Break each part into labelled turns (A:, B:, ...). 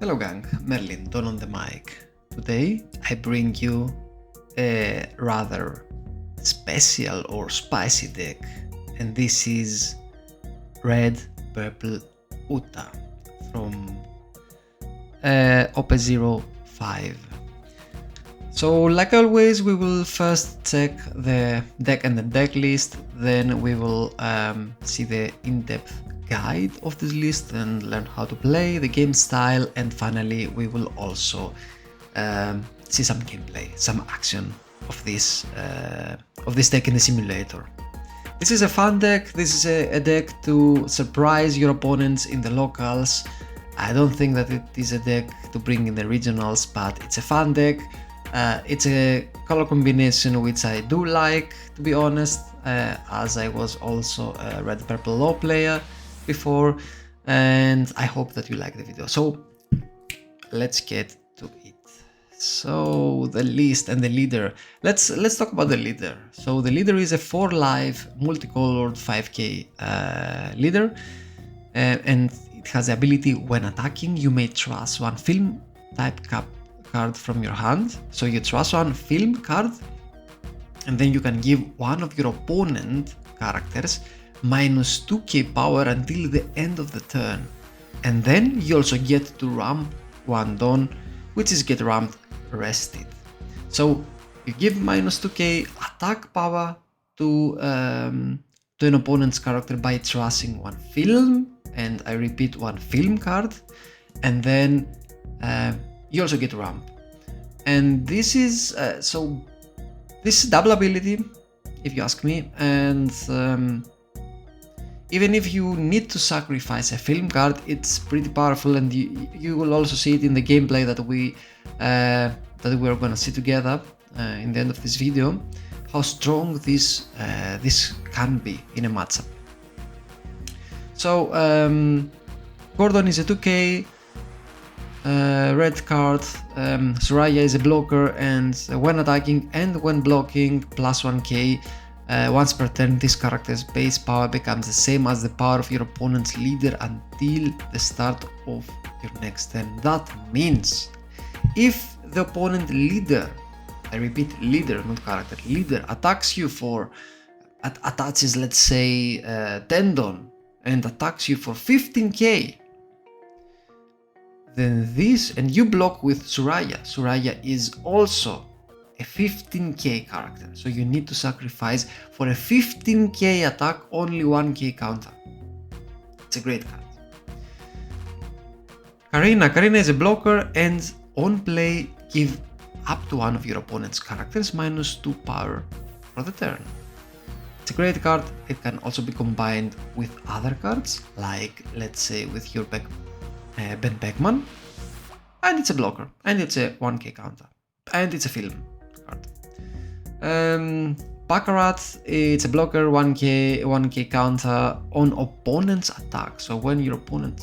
A: Hello gang, Merlin, Don on the mic. Today I bring you a rather special or spicy deck, and this is Red-Purple Uta from OP09. So like always, we will first check the deck and the deck list, then we will see the in-depth guide of this list and learn how to play, the game style, and finally we will also see some gameplay, some action of this deck in the simulator. This is a fun deck. This is a deck to surprise your opponents in the locals. I don't think that it is a deck to bring in the regionals, but it's a fun deck. It's a color combination which I do like, to be honest, as I was also a Red-Purple Law player before, and I hope that you like the video. So let's get to it. So the list and the leader. Let's talk about the leader. So the leader is a 4-life multicolored 5k leader, and it has the ability when attacking you may trust one film type card from your hand. So you trust one film card, and then you can give one of your opponent characters minus 2k power until the end of the turn, and then you also get to ramp one Don, which is get ramped rested. So you give minus 2k attack power to an opponent's character by trusting one film, and I repeat, one film card, and then you also get ramp. And this is this is double ability, if you ask me, and even if you need to sacrifice a film card, it's pretty powerful, and you will also see it in the gameplay that we are gonna see together in the end of this video, how strong this can be in a matchup. So Gordon is a 2k red card, Soraya is a blocker, and when attacking and when blocking plus 1k. Once per turn, this character's base power becomes the same as the power of your opponent's leader until the start of your next turn. That means if the opponent leader, I repeat, leader, not character, leader, attacks you for, attaches, let's say, Tendon, and attacks you for 15k, then this, and you block with Soraya. Soraya is also a 15k character, so you need to sacrifice for a 15k attack only 1k counter. It's a great card. Karina is a blocker, and on play give up to one of your opponent's characters minus 2 power for the turn. It's a great card. It can also be combined with other cards, like let's say with your Ben Beckman, and it's a blocker, and it's a 1k counter, and it's a film card. Baccarat, it's a blocker, 1k counter on opponent's attack. So when your opponent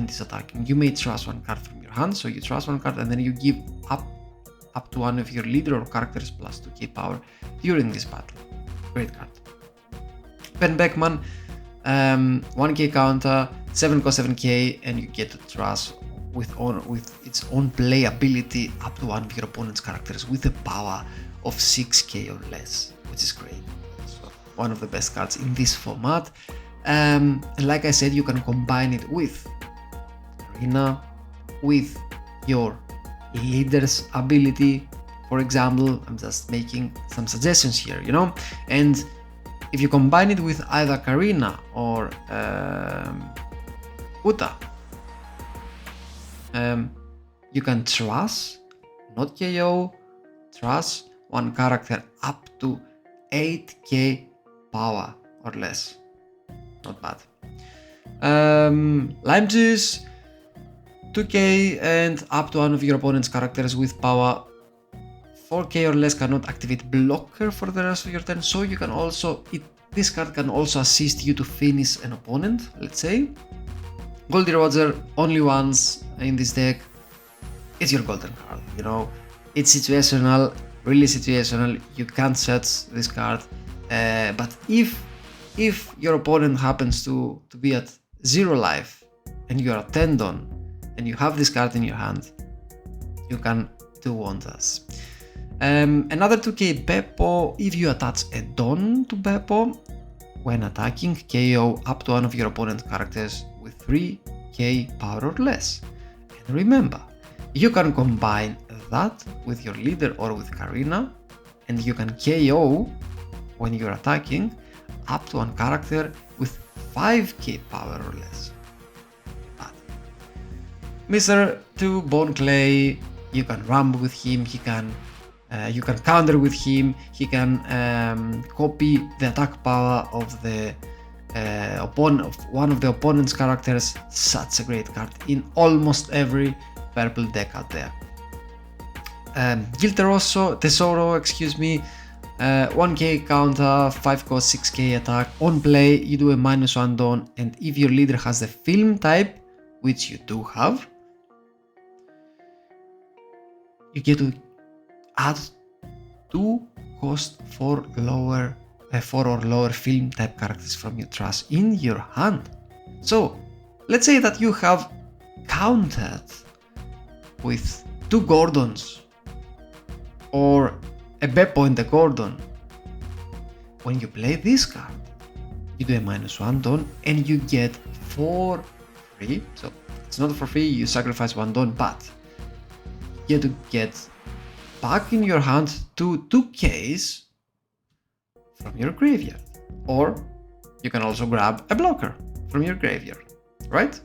A: is attacking, you may trust one card from your hand. So you trust one card, and then you give up to one of your leader or characters plus 2k power during this battle. Great card. Ben Beckman, 1k counter, 7 cost 7k, and you get to trust with its own play ability up to one of your opponent's characters with a power of 6k or less, which is great. So one of the best cards in this format. And like I said, you can combine it with Karina, with your leader's ability. For example, I'm just making some suggestions here, you know, and if you combine it with either Karina or Uta, you can trust, not KO, trust one character up to 8k power or less. Not bad. Lime Juice, 2k and up to one of your opponent's characters with power 4k or less cannot activate blocker for the rest of your turn, so you can also, this card can also assist you to finish an opponent, let's say. Goldie Roger, only once in this deck. It's your golden card, you know. It's situational, really situational. You can't search this card, but if your opponent happens to be at 0 life and you are a Tendon and you have this card in your hand, you can do wonders. Another 2k Beppo, if you attach a Don to Beppo, when attacking, KO up to one of your opponent's characters with 3k power or less. And remember, you can combine that with your leader or with Karina, and you can KO when you're attacking up to one character with 5k power or less. But Mr. 2 Bone Clay, you can rumble with him, you can counter with him, he can copy the attack power of the one of the opponent's characters. Such a great card in almost every purple deck out there. Tesoro, excuse me, 1k counter, 5 cost, 6k attack. On play, you do a -1 Don, and if your leader has the film type, which you do have, you get to add 2 cost 4 or lower film type characters from your trash in your hand. So let's say that you have countered with 2 Gordons or a Beppo in the Gordon. When you play this card, you do a -1 Don and you get 4 free. So it's not for free, you sacrifice 1 Don, but you get to get back in your hand 2Ks from your graveyard. Or you can also grab a blocker from your graveyard, right?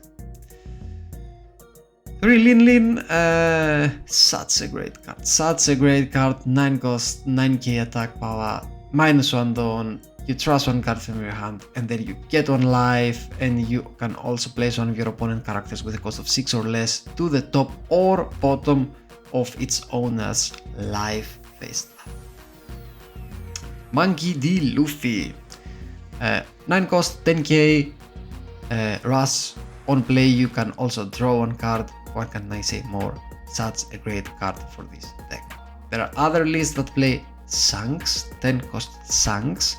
A: 3 Lin, such a great card, 9 cost, 9k attack power, -1 Don, you trust 1 card from your hand, and then you get 1 life, and you can also place one of your opponent characters with a cost of 6 or less to the top or bottom of its owner's life face up. Monkey D. Luffy, 9 cost, 10k, Rush. On play, you can also draw 1 card. What can I say more? Such a great card for this deck. There are other lists that play Shanks, 10 cost Shanks.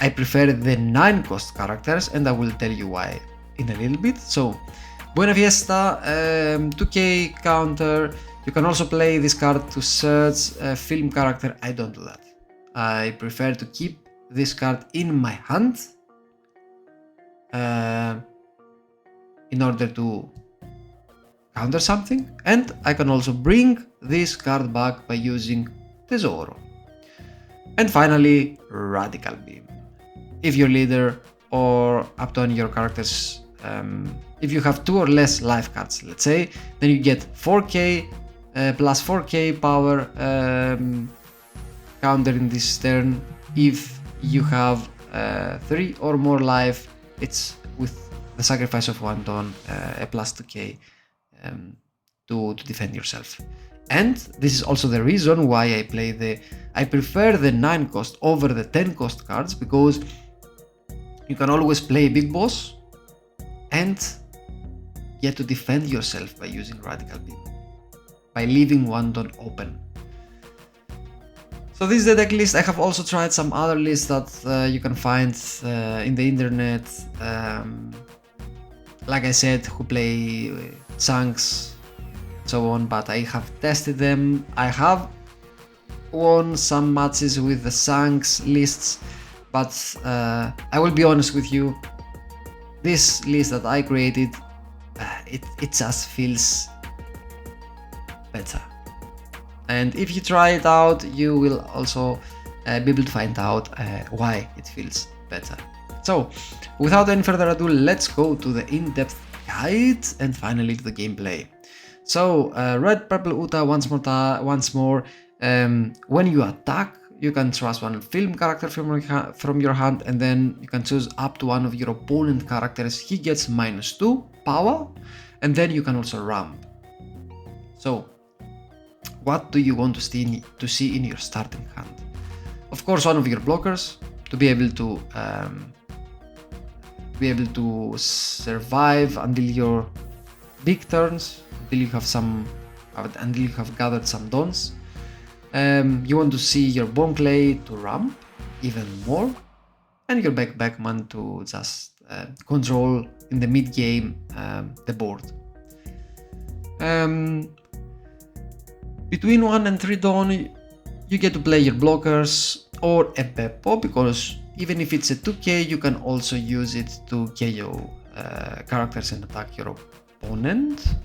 A: I prefer the 9 cost characters, and I will tell you why in a little bit. So, Buena Fiesta, 2k counter. You can also play this card to search a film character. I don't do that. I prefer to keep this card in my hand in order to counter something, and I can also bring this card back by using Tesoro. And finally, Radical Beam. If your leader or up to your characters, if you have 2 or less life cards, let's say, then you get 4k plus 4k power counter in this turn. If you have 3 or more life, it's with the sacrifice of 1 Don, a plus 2k to defend yourself. And this is also the reason why I prefer the 9 cost over the 10 cost cards, because you can always play Big Boss and get to defend yourself by using Radical Beam, by leaving 1 Don open. So this is the deck list. I have also tried some other lists that you can find in the internet. Like I said, who play chunks, so on, but I have tested them. I have won some matches with the chunks lists, but I will be honest with you, this list that I created, it just feels better. And if you try it out, you will also be able to find out why it feels better. So, without any further ado, let's go to the in-depth guide and finally to the gameplay. So, Red-Purple Uta once more. When you attack, you can trust 1 film character from your hand, and then you can choose up to 1 of your opponent characters. He gets -2 power, and then you can also ramp. So, what do you want to see in your starting hand? Of course, 1 of your blockers to be able to survive until your big turns, until you have gathered some Dons. You want to see your Bone Clay to ramp even more, and your Backman to just control in the mid game the board. Between 1 and 3 dawn, you get to play your blockers or a Beppo, because even if it's a 2k, you can also use it to KO characters and attack your opponent.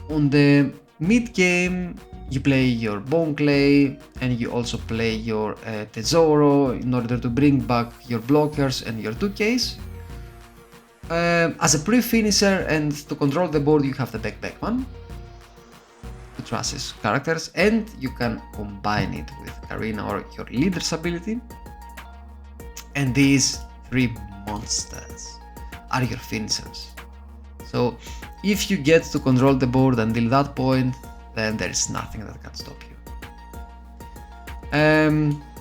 A: On the mid game, you play your Bone Clay and you also play your Tesoro in order to bring back your blockers and your 2ks. As a pre-finisher and to control the board, you have the Beckman to trust his characters, and you can combine it with Karina or your leader's ability. And these 3 monsters are your finishers. So if you get to control the board until that point, then there is nothing that can stop you.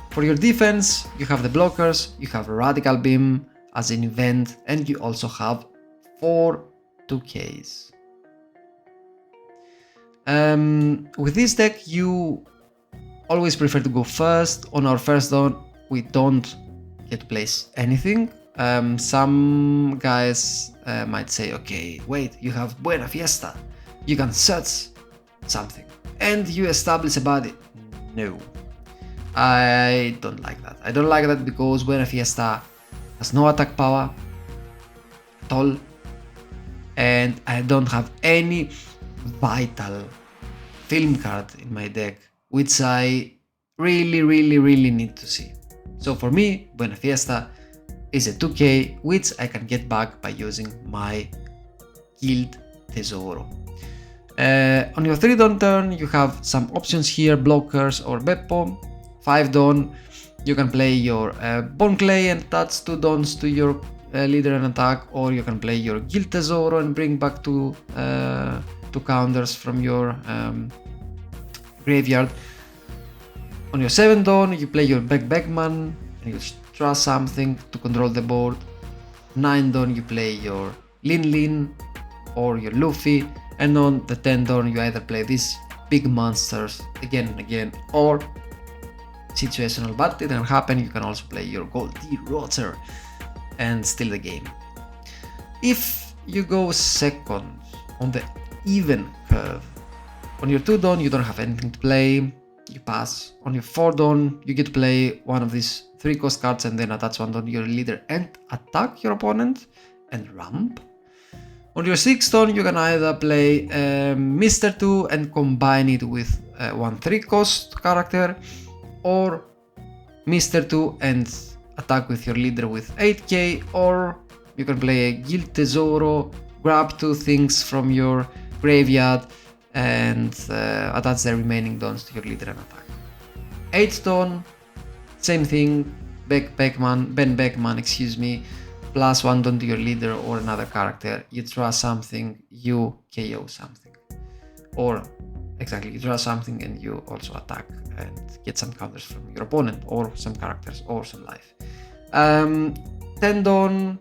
A: For your defense, you have the blockers, you have Radical Beam as an event, and you also have 4 2ks. With this deck, you always prefer to go first. On our first dawn, we don't get to place anything. Some guys might say, okay, wait, you have Buena Fiesta, you can search something and you establish a body. No, I don't like that. I don't like that because Buena Fiesta has no attack power at all, and I don't have any vital film card in my deck which I really need to see. So for me, Buena Fiesta is a 2k which I can get back by using my Guild Tesoro. On your 3 dawn turn, you have some options here, blockers or Beppo. 5 dawn, you can play your Bone Clay and attach 2 dawns to your leader and attack, or you can play your Guild Tesoro and bring back 2 counters from your graveyard. On your 7th dawn, you play your Beckman and you trust something to control the board. 9th dawn, you play your Lin or your Luffy, and on the 10th dawn, you either play these big monsters again and again, or situational, but it didn't happen, you can also play your Goldie Rotter and steal the game. If you go second on the even curve, on your 2 dawn, you don't have anything to play, you pass. On your 4 dawn, you get to play one of these 3 cost cards and then attach 1 dawn to your leader and attack your opponent and ramp. On your 6th dawn, you can either play Mr. 2 and combine it with 1 3 cost character, or Mr. 2 and attack with your leader with 8k, or you can play a Guild Tesoro, grab 2 things from your graveyard and attach the remaining dawns to your leader and attack. 8th dawn, same thing, Ben Beckman, excuse me, plus 1 dawn to your leader or another character. You draw something, you KO something. Or exactly, you draw something and you also attack and get some counters from your opponent or some characters or some life. 10 dawn,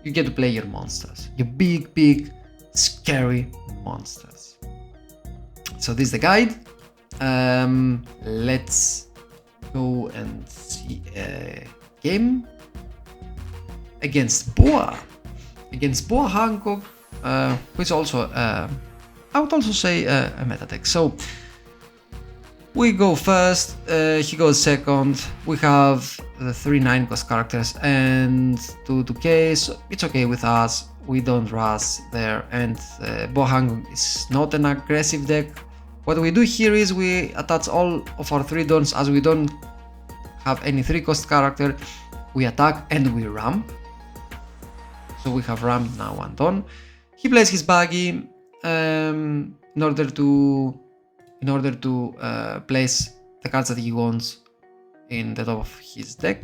A: you get to play your monsters, your big scary monsters. So this is the guide. Let's go and see a game against Boa Hancock, which also I would also say a meta deck. So we go first, he goes second. We have the 3 9 cost characters and 2 2k, so it's okay with us. We don't rush there, and Boa Hancock is not an aggressive deck. What we do here is we attach all of our 3 dawns. As we don't have any 3 cost character, we attack and we ramp. So we have ramped now 1 dawn. He plays his Baggy in order to place the cards that he wants in the top of his deck,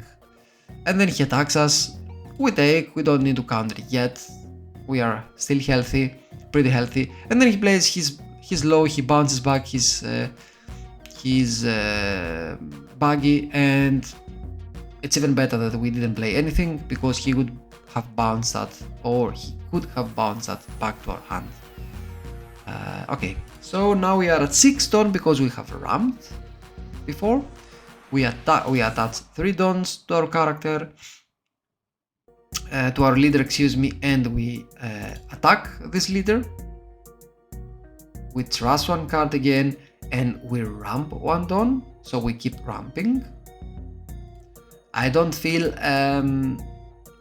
A: and then he attacks us. We take, we don't need to counter it yet. We are still healthy, pretty healthy. And then he plays his low, he bounces back his Baggy, and it's even better that we didn't play anything, because he would have bounced that, or he could have bounced that back to our hand. Okay, so now we are at 6th dawn because we have ramped before. We attach 3 dawns to our character, to our leader, excuse me, and we attack this leader. we trust one card again, and we ramp one Dawn, so we keep ramping. I don't feel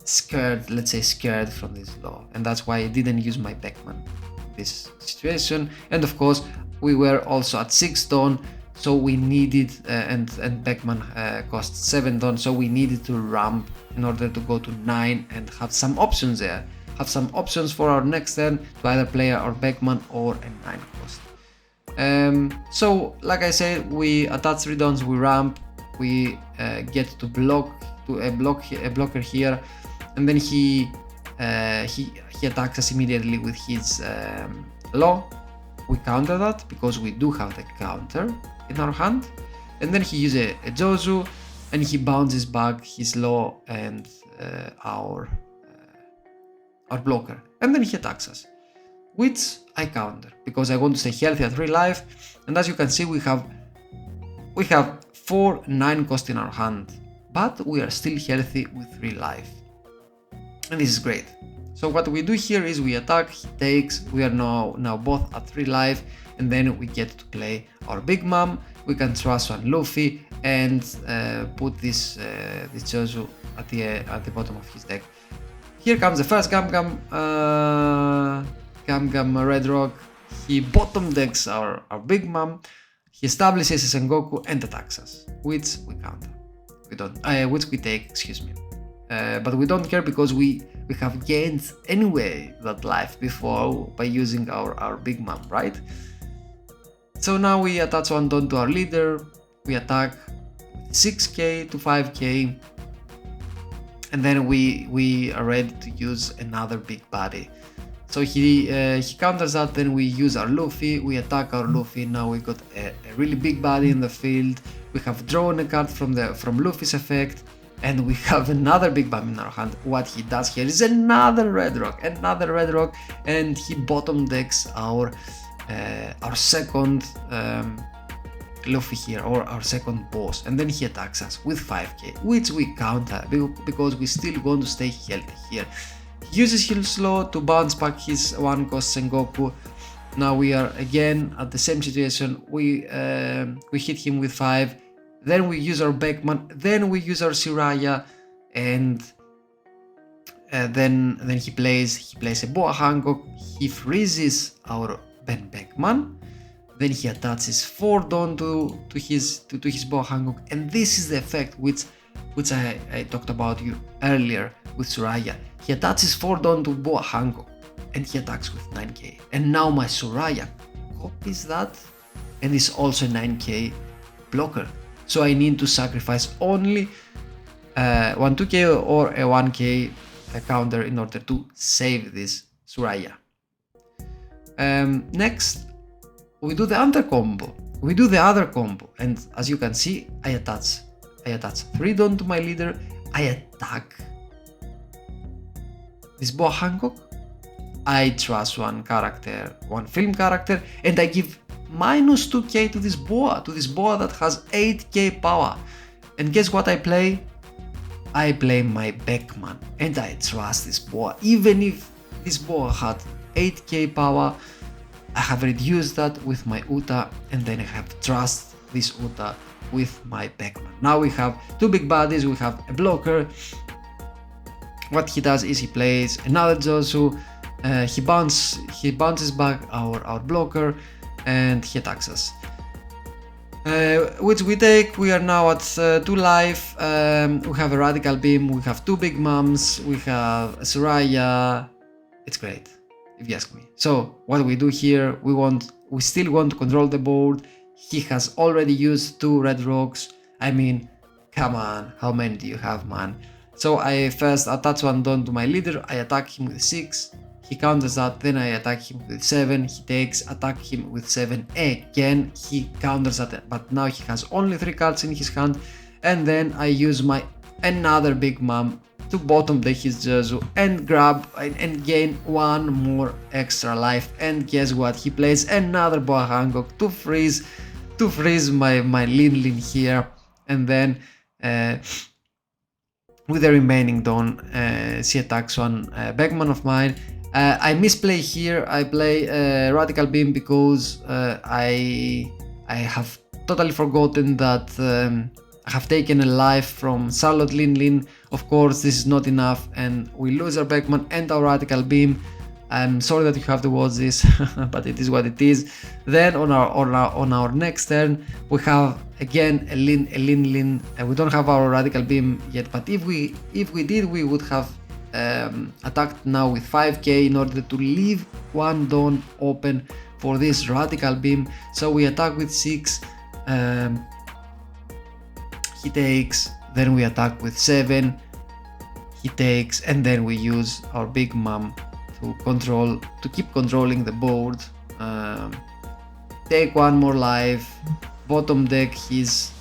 A: scared, let's say scared from this law, and that's why I didn't use my Beckman in this situation. And of course, we were also at 6 Dawn, so we needed, and Beckman cost 7 Dawn, so we needed to ramp in order to go to 9 and have some options there. Have some options for our next turn to either play our Beckman or a 9 cost. So like I said, we attach 3 Dawns, we ramp, we get to block to a blocker here, and then he attacks us immediately with his law. We counter that because we do have the counter in our hand, and then he uses a Jozu, and he bounces back his law and our blocker, and then he attacks us, which I counter because I want to stay healthy at 3 life. And as you can see, we have 4 9 cost in our hand, but we are still healthy with 3 life, and this is great. So what we do here is we attack, he takes, we are now both at 3 life, and then we get to play our Big Mom. We can trust one Luffy and put this Jozu at the bottom of his deck. Here comes the first Gum Red Rock. He bottom decks our Big Mom. He establishes a Sengoku and attacks us, which we counter. Which we take, excuse me. But we don't care because we have gained anyway that life before by using our Big Mom, right? So now we attach one Dawn to our leader. We attack 6k to 5k. And then we are ready to use another big body. So he counters that, then we use our Luffy, we attack our Luffy. Now we got a really big body in the field. We have drawn a card from Luffy's effect, and we have another big bomb in our hand. What he does here is another Red Rock, and he bottom decks our second Luffy here, or our second boss, and then he attacks us with 5k, which we counter because we still want to stay healthy here. He uses his law to bounce back his 1 cost Sengoku. Now we are again at the same situation. We hit him with 5, then we use our Beckman, then we use our Siraya, and then he plays a Boa Hancock. He freezes our Ben Beckman. Then he attaches 4 Dawn to his Boa Hancock, and this is the effect which I talked about you earlier with Soraya. He attaches 4 Dawn to Boa Hancock, and he attacks with 9k. And now my Soraya copies that, and is also a 9k blocker. So I need to sacrifice only 1 2k or a 1k counter in order to save this Soraya. Next, we do the other combo. And as you can see, I attach 3 Dawn to my leader. I attack this Boa Hancock. I trust one film character, and I give minus 2k to this Boa that has 8k power. And guess what I play? I play my Beckman, and I trust this Boa. Even if this Boa had 8k power, I have reduced that with my Uta, and then I have trust this Uta with my Beckman. Now we have 2 big bodies, we have a blocker. What he does is he plays another Josu, he bounces back our blocker, and he attacks us. Which we take. We are now at 2 life. We have a Radical Beam, we have 2 Big Moms, we have a Soraya. It's great, if you ask me. So what we do here, we still want to control the board. He has already used 2 Red Rocks. I mean, come on, how many do you have, man? So I first attach 1 Dawn to my leader. I attack him with 6. He counters that, then I attack him with 7. He takes, attack him with 7 again. He counters that, but now he has only 3 cards in his hand. And then I use my another Big Mom to bottom deck his Jozu and grab and gain 1 more extra life. And guess what? He plays another Boa Hancock to freeze my Lin here. And then with the remaining Dawn, she attacks one Beckman of mine. I misplay here. I play Radical Beam because I have totally forgotten that I have taken a life from Charlotte Lin Lin. Of course, this is not enough, and we lose our Beckman and our Radical Beam. I'm sorry that you have to watch this, but it is what it is. Then on our next turn, we have again a Lin. We don't have our Radical Beam yet, but if we did, we would have attacked now with 5k in order to leave one Dawn open for this Radical Beam. So we attack with 6. He takes. Then we attack with 7. He takes, and then we use our Big Mom to keep controlling the board. Take one more life. Bottom deck his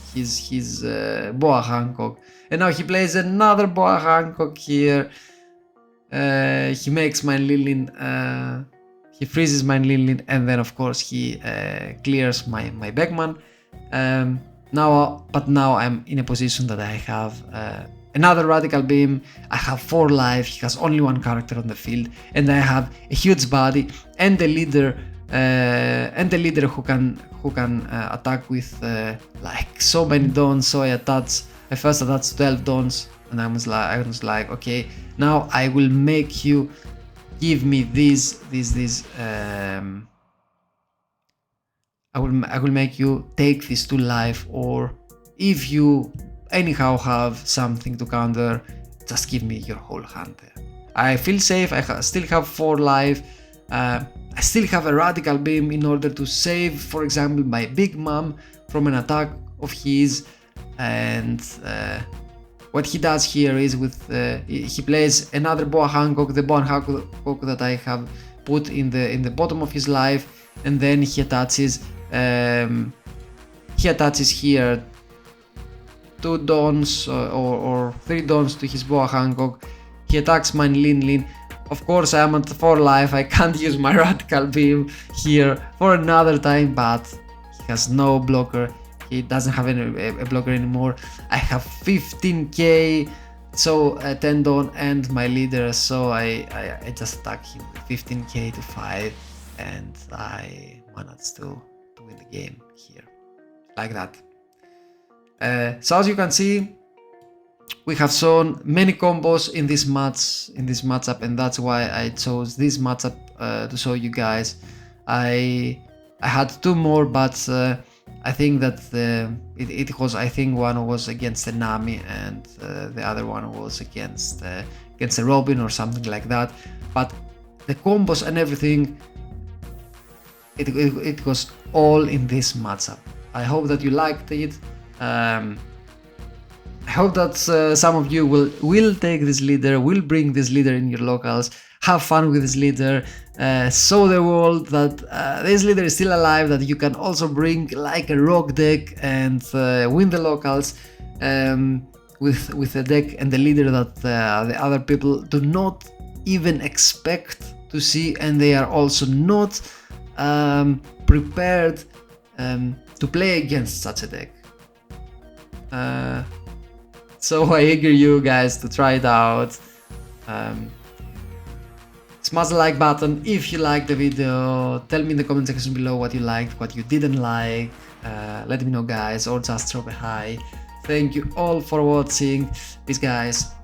A: Boa Hancock, and now he plays another Boa Hancock here. He makes my Lilin. He freezes my Lilin, and then of course he clears my Beckman. Now I'm in a position that I have another Radical Beam. I have 4 life. He has only 1 character on the field, and I have a huge body and the leader who can attack with like so many Dawns. So I first attached 12 Dawns, and I was like, okay, now I will make you give me these. I will make you take this to life, or if you anyhow have something to counter, just give me your whole hand there. I feel safe. I still have 4 life. I still have a Radical Beam in order to save, for example, my Big Mom from an attack of his. And what he does here is he plays another Boa Hancock, the Boa Hancock that I have put in the bottom of his life, and then he attaches here 2 Dawns or 3 Dawns to his Boa Hancock. He attacks my Lin. Of course, I am at 4 life. I can't use my Radical Beam here for another time, but he has no blocker. He doesn't have a blocker anymore. I have 15k, so 10 Dawn and my leader. So I just attack him with 15k to 5, and I managed to win the game here, like that. So as you can see, we have shown many combos in this matchup, and that's why I chose this matchup to show you guys. I had 2 more, but I think that it was, I think one was against the Nami, and the other one was against a Robin or something like that. But the combos and everything, it was all in this matchup. I hope that you liked it. I hope that some of you will take this leader, will bring this leader in your locals, have fun with this leader, show the world that this leader is still alive, that you can also bring like a rock deck and win the locals with a deck and the leader that the other people do not even expect to see, and they are also not prepared to play against such a deck. So I urge you guys to try it out. Smash the like button if you liked the video. Tell me in the comment section below what you liked, what you didn't like. Let me know, guys, or just drop a hi. Thank you all for watching. Peace, guys.